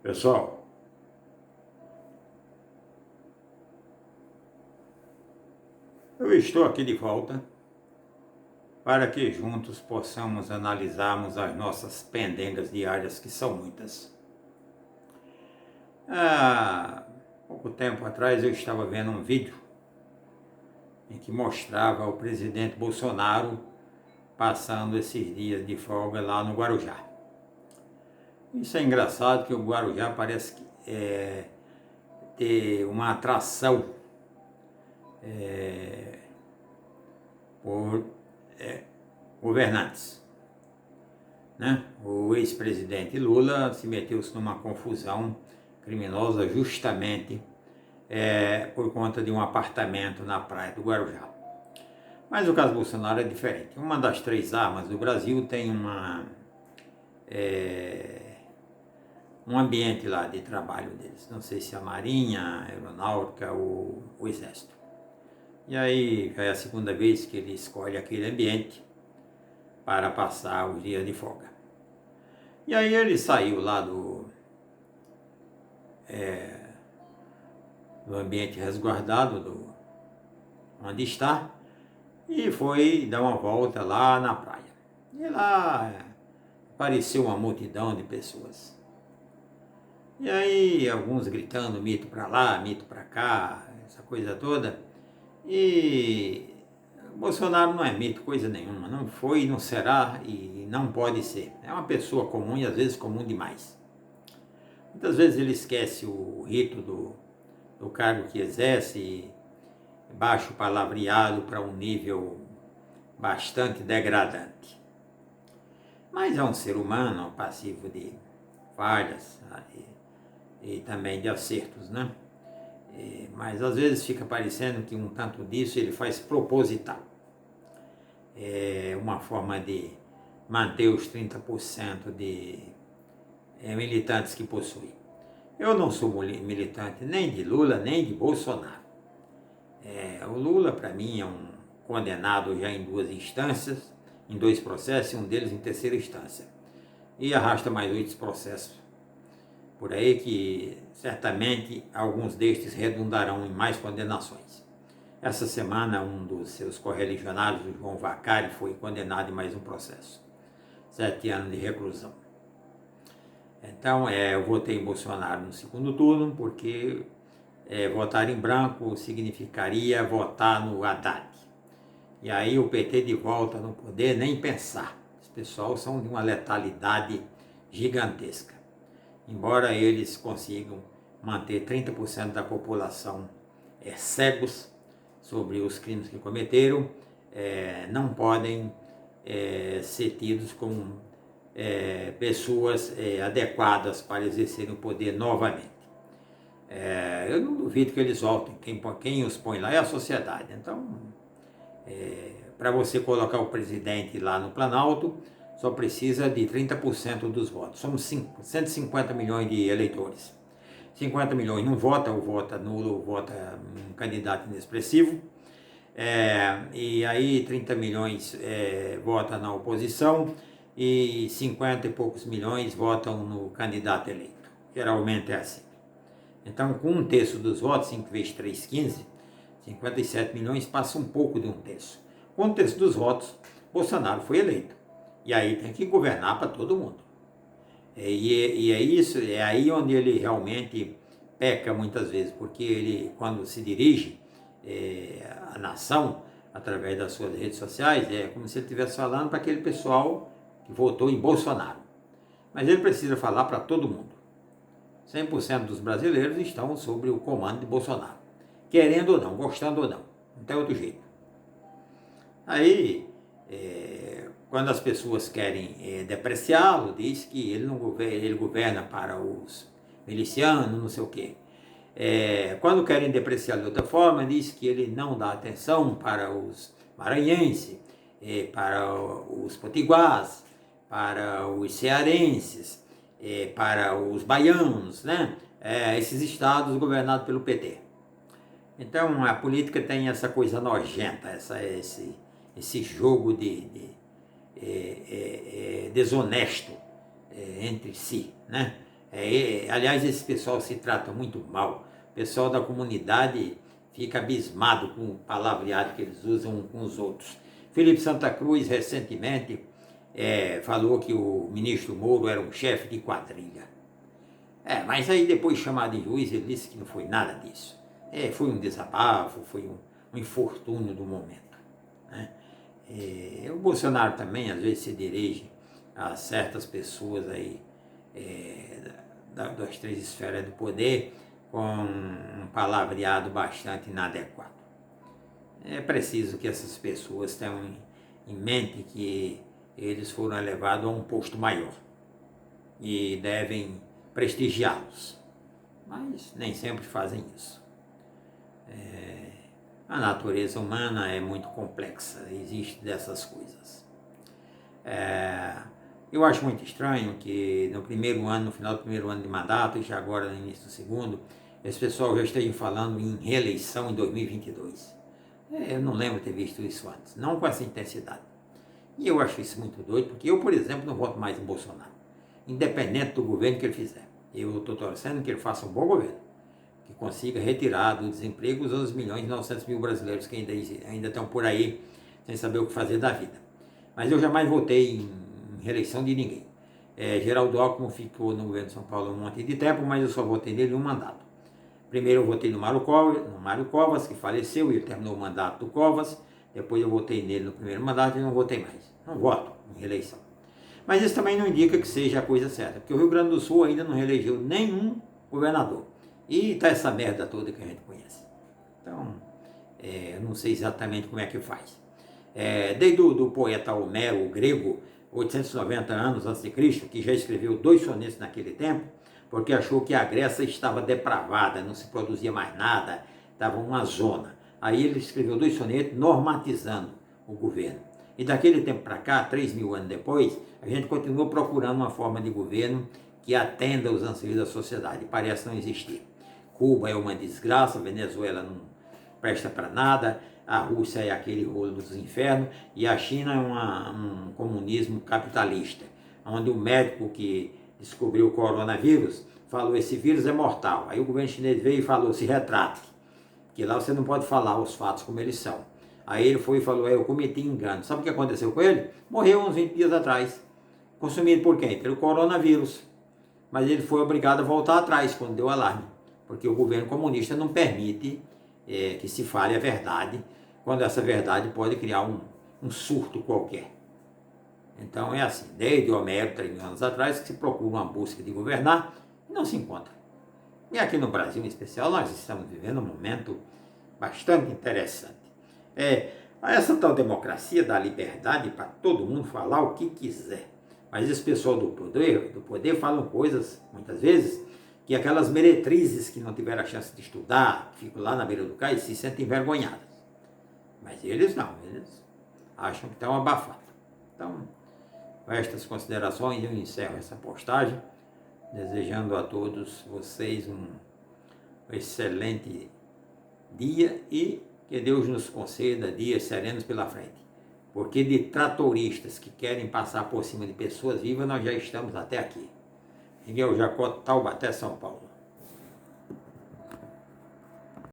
Pessoal, eu estou aqui de volta para que juntos possamos analisarmos as nossas pendengas diárias, que são muitas. Há pouco tempo atrás eu estava vendo um vídeo em que mostrava o presidente Bolsonaro passando esses dias de folga lá no Guarujá. Isso é engraçado, que o Guarujá parece ter uma atração por governantes, né? O ex-presidente Lula se meteu-se numa confusão criminosa justamente por conta de um apartamento na praia do Guarujá. Mas o caso Bolsonaro é diferente. Uma das três armas do Brasil tem um ambiente lá de trabalho deles. Não sei se é a Marinha, a Aeronáutica ou o Exército. E aí já é a segunda vez que ele escolhe aquele ambiente para passar os dias de folga. E aí ele saiu lá do ambiente resguardado onde está e foi dar uma volta lá na praia. E lá apareceu uma multidão de pessoas. E aí alguns gritando mito para lá, mito para cá, essa coisa toda. E Bolsonaro não é mito, coisa nenhuma, não foi, não será e não pode ser. É uma pessoa comum e às vezes comum demais. Muitas vezes ele esquece o rito do cargo que exerce, baixa o palavreado para um nível bastante degradante. Mas é um ser humano passivo de falhas e também de acertos, né? Mas às vezes fica parecendo que um tanto disso ele faz proposital. É uma forma de manter os 30% de militantes que possui. Eu não sou militante nem de Lula, nem de Bolsonaro. O Lula, para mim, é um condenado já em duas instâncias, em dois processos, e um deles em terceira instância. E arrasta mais 8 processos por aí, que certamente alguns destes redundarão em mais condenações. Essa semana, um dos seus correligionários, o João Vacari, foi condenado em mais um processo. 7 anos de reclusão. Então, eu votei em Bolsonaro no segundo turno, porque votar em branco significaria votar no Haddad. E aí o PT de volta no poder, nem pensar. Os pessoal são de uma letalidade gigantesca. Embora eles consigam manter 30% da população cegos sobre os crimes que cometeram, não podem ser tidos como pessoas adequadas para exercerem o poder novamente. Eu não duvido que eles voltem. Quem os põe lá é a sociedade. Então, para você colocar o presidente lá no Planalto, só precisa de 30% dos votos. Somos 150 milhões de eleitores. 50 milhões não vota, ou vota nulo, ou vota um candidato inexpressivo. E aí 30 milhões vota na oposição e 50 e poucos milhões votam no candidato eleito. Geralmente é assim. Então, com um terço dos votos, 5 vezes 3, 15, 57 milhões passa um pouco de um terço. Com um terço dos votos, Bolsonaro foi eleito. E aí tem que governar para todo mundo. E é isso, é aí onde ele realmente peca muitas vezes, porque ele, quando se dirige à nação, através das suas redes sociais, é como se ele estivesse falando para aquele pessoal que votou em Bolsonaro. Mas ele precisa falar para todo mundo. 100% dos brasileiros estão sob o comando de Bolsonaro. Querendo ou não, gostando ou não. Não tem outro jeito. Aí, quando as pessoas querem depreciá-lo, diz que ele não governa, ele governa para os milicianos, não sei o quê. Quando querem depreciá-lo de outra forma, diz que ele não dá atenção para os maranhenses, para os potiguars, para os cearenses, para os baianos, né? Esses estados governados pelo PT. Então a política tem essa coisa nojenta, esse jogo desonesto entre si, né? Aliás, esse pessoal se trata muito mal. O pessoal da comunidade fica abismado com o palavreado que eles usam uns com os outros. Felipe Santa Cruz, recentemente, falou que o ministro Moro era um chefe de quadrilha. Mas aí depois chamado de juiz, ele disse que não foi nada disso. Foi um desabafo, foi um infortúnio do momento, né? O Bolsonaro também às vezes se dirige a certas pessoas aí das três esferas do poder com um palavreado bastante inadequado. É preciso que essas pessoas tenham em mente que eles foram elevados a um posto maior e devem prestigiá-los, mas nem sempre fazem isso. A natureza humana é muito complexa, existe dessas coisas. Eu acho muito estranho que no final do primeiro ano de mandato, e já agora no início do segundo, esse pessoal já esteja falando em reeleição em 2022. Eu não lembro ter visto isso antes, não com essa intensidade. E eu acho isso muito doido, porque eu, por exemplo, não voto mais em Bolsonaro, independente do governo que ele fizer. Eu estou torcendo que ele faça um bom governo, que consiga retirar do desemprego os 11 milhões e 900 mil brasileiros que ainda estão por aí sem saber o que fazer da vida. Mas eu jamais votei em reeleição de ninguém. Geraldo Alckmin ficou no governo de São Paulo um monte de tempo, mas eu só votei nele um mandato. Primeiro eu votei no Mário Covas, que faleceu, e ele terminou o mandato do Covas. Depois eu votei nele no primeiro mandato e não votei mais. Não voto em reeleição. Mas isso também não indica que seja a coisa certa, porque o Rio Grande do Sul ainda não reelegeu nenhum governador. E está essa merda toda que a gente conhece. Então, eu não sei exatamente como é que faz. Desde o poeta Homero, o grego, 890 anos antes de Cristo, que já escreveu 2 sonetos naquele tempo, porque achou que a Grécia estava depravada, não se produzia mais nada, estava uma zona. Aí ele escreveu 2 sonetos normatizando o governo. E daquele tempo para cá, 3.000 anos depois, a gente continua procurando uma forma de governo que atenda aos anseios da sociedade. Parece não existir. Cuba é uma desgraça, Venezuela não presta para nada, a Rússia é aquele rolo dos infernos e a China é um comunismo capitalista, onde o médico que descobriu o coronavírus falou: esse vírus é mortal. Aí o governo chinês veio e falou: se retrate, que lá você não pode falar os fatos como eles são. Aí ele foi e falou: eu cometi engano. Sabe o que aconteceu com ele? Morreu uns 20 dias atrás. Consumido por quem? Pelo coronavírus. Mas ele foi obrigado a voltar atrás quando deu alarme, porque o governo comunista não permite que se fale a verdade, quando essa verdade pode criar um surto qualquer. Então é assim, desde Homero, 3.000 anos atrás, que se procura uma busca de governar e não se encontra. E aqui no Brasil, em especial, nós estamos vivendo um momento bastante interessante. Essa tal democracia dá liberdade para todo mundo falar o que quiser. Mas esse pessoal do poder falam coisas, muitas vezes, que aquelas meretrizes que não tiveram a chance de estudar, ficam lá na beira do cais, se sentem envergonhadas. Mas eles não, eles acham que estão abafados. Então, com estas considerações, eu encerro essa postagem, desejando a todos vocês um excelente dia e que Deus nos conceda dias serenos pela frente. Porque de tratoristas que querem passar por cima de pessoas vivas, nós já estamos até aqui. Miguel Jacó, Taubaté, São Paulo.